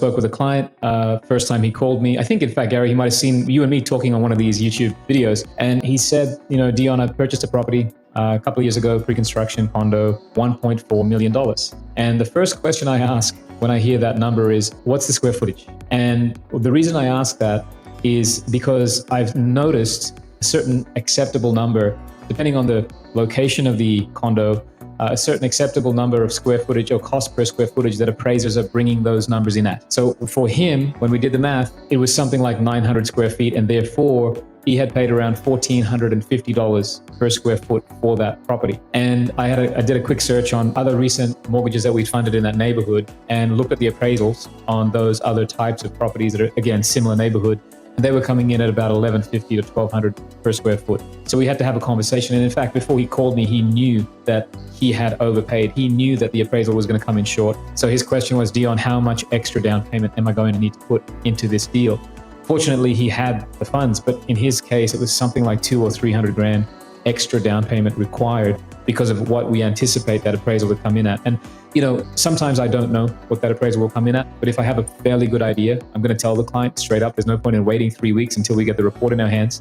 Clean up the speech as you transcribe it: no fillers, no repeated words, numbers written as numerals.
spoke with a client. First time he called me. I think, in fact, Gary, he might have seen you and me talking on one of these YouTube videos. And he said, Dion, I purchased a property a couple of years ago, pre-construction condo, $1.4 million. And the first question I ask when I hear that number is, what's the square footage? And the reason I ask that is because I've noticed a certain acceptable number, depending on the location of the condo, a certain acceptable number of square footage or cost per square footage that appraisers are bringing those numbers in at. So for him, when we did the math, it was something like 900 square feet, and therefore he had paid around $1,450 per square foot for that property. And I did a quick search on other recent mortgages that we funded in that neighborhood and looked at the appraisals on those other types of properties that are, again, similar neighborhood. And they were coming in at about $1,150 to $1,200 per square foot. So we had to have a conversation. And in fact, before he called me, he knew that he had overpaid. He knew that the appraisal was going to come in short. So his question was, Dion, how much extra down payment am I going to need to put into this deal? Fortunately, he had the funds, but in his case, it was something like $200,000 or $300,000 extra down payment required because of what we anticipate that appraisal to come in at. And sometimes I don't know what that appraisal will come in at, but if I have a fairly good idea, I'm going to tell the client straight up. There's no point in waiting 3 weeks until we get the report in our hands.